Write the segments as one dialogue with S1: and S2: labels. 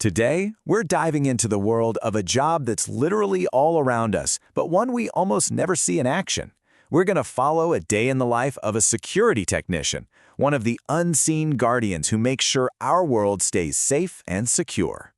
S1: Today, we're diving into the world of a job that's literally all around us, but one we almost never see in action. We're going to follow a day in the life of a security technician, one of the unseen guardians who make sure our world stays safe and secure.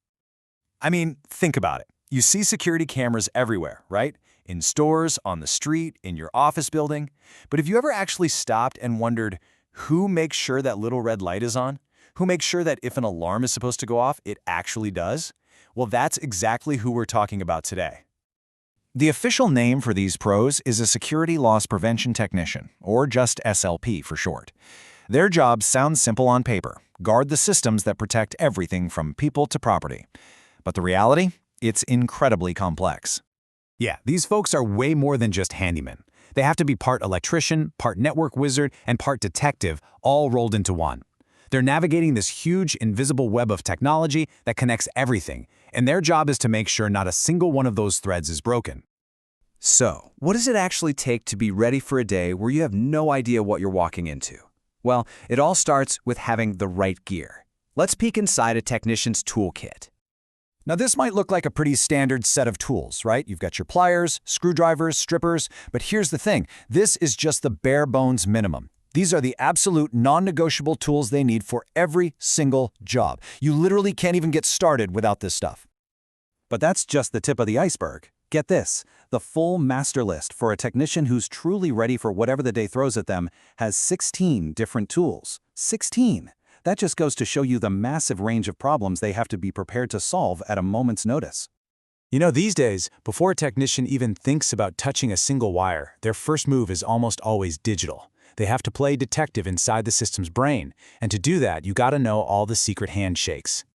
S2: I mean, think about it. You see security cameras everywhere, right? In stores, on the street, in your office building. But have you ever actually stopped and wondered who makes sure that little red light is on? Who makes sure that if an alarm is supposed to go off, it actually does? Well, that's exactly who we're talking about today.
S3: The official name for these pros is a Security Loss Prevention Technician, or just SLP for short. Their job sounds simple on paper: guard the systems that protect everything from people to property. But the reality? It's incredibly complex.
S2: Yeah, these folks are way more than just handymen. They have to be part electrician, part network wizard, and part detective, all rolled into one. They're navigating this huge, invisible web of technology that connects everything, and their job is to make sure not a single one of those threads is broken.
S4: So, what does it actually take to be ready for a day where you have no idea what you're walking into? Well, it all starts with having the right gear. Let's peek inside a technician's toolkit.
S2: Now, this might look like a pretty standard set of tools, right? You've got your pliers, screwdrivers, strippers, but here's the thing. This is just the bare bones minimum. These are the absolute non-negotiable tools they need for every single job. You literally can't even get started without this stuff. But that's just the tip of the iceberg. Get this, the full master list for a technician who's truly ready for whatever the day throws at them has 16 different tools. 16! That just goes to show you the massive range of problems they have to be prepared to solve at a moment's notice. You know, these days, before a technician even thinks about touching a single wire, their first move is almost always digital. They have to play detective inside the system's brain, and to do that, you gotta know all the secret handshakes.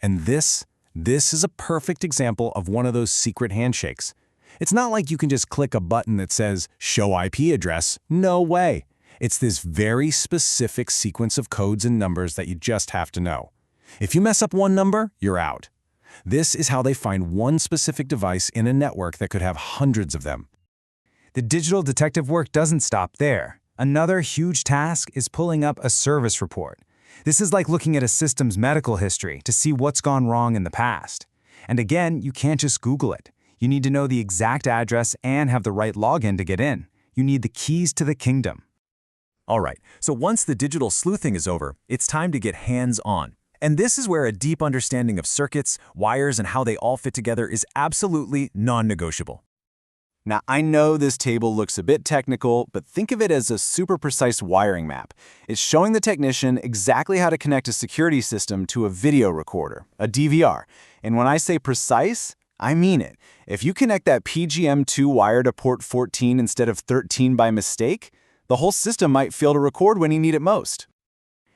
S2: And this is a perfect example of one of those secret handshakes. It's not like you can just click a button that says, "Show IP address." No way. It's this very specific sequence of codes and numbers that you just have to know. If you mess up one number, you're out. This is how they find one specific device in a network that could have hundreds of them. The digital detective work doesn't stop there. Another huge task is pulling up a service report. This is like looking at a system's medical history to see what's gone wrong in the past. And again, you can't just Google it. You need to know the exact address and have the right login to get in. You need the keys to the kingdom. All right, so once the digital sleuthing is over, it's time to get hands-on. And this is where a deep understanding of circuits, wires, and how they all fit together is absolutely non-negotiable. Now, I know this table looks a bit technical, but think of it as a super precise wiring map. It's showing the technician exactly how to connect a security system to a video recorder, a DVR. And when I say precise, I mean it. If you connect that PGM2 wire to port 14 instead of 13 by mistake, the whole system might fail to record when you need it most.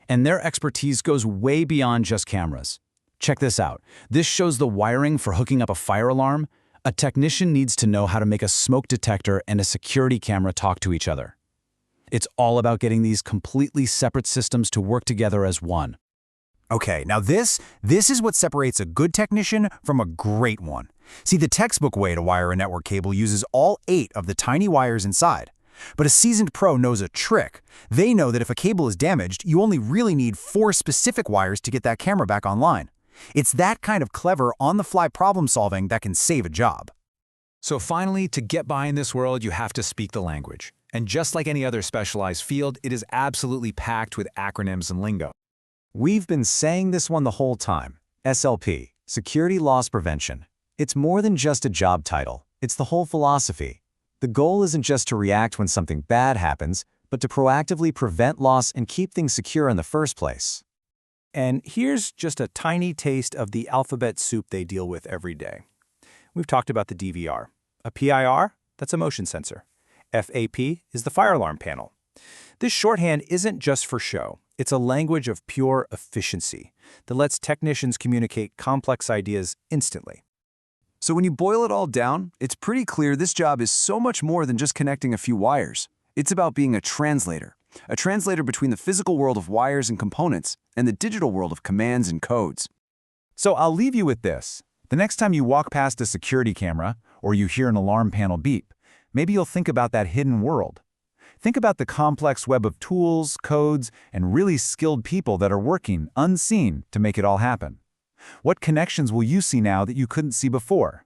S2: And their expertise goes way beyond just cameras. Check this out. This shows the wiring for hooking up a fire alarm. A technician needs to know how to make a smoke detector and a security camera talk to each other. It's all about getting these completely separate systems to work together as one. Okay, now this is what separates a good technician from a great one. See, the textbook way to wire a network cable uses all 8 of the tiny wires inside. But a seasoned pro knows a trick. They know that if a cable is damaged, you only really need 4 specific wires to get that camera back online. It's that kind of clever, on-the-fly problem-solving that can save a job. So finally, to get by in this world, you have to speak the language. And just like any other specialized field, it is absolutely packed with acronyms and lingo. We've been saying this one the whole time. SLP, Security Loss Prevention. It's more than just a job title. It's the whole philosophy. The goal isn't just to react when something bad happens, but to proactively prevent loss and keep things secure in the first place. And here's just a tiny taste of the alphabet soup they deal with every day. We've talked about the DVR. A PIR? That's a motion sensor. FAP is the fire alarm panel. This shorthand isn't just for show. It's a language of pure efficiency that lets technicians communicate complex ideas instantly. So when you boil it all down, it's pretty clear this job is so much more than just connecting a few wires. It's about being a translator between the physical world of wires and components and the digital world of commands and codes. So I'll leave you with this. The next time you walk past a security camera or you hear an alarm panel beep, maybe you'll think about that hidden world. Think about the complex web of tools, codes, and really skilled people that are working unseen to make it all happen.
S3: What connections will you see now that you couldn't see before?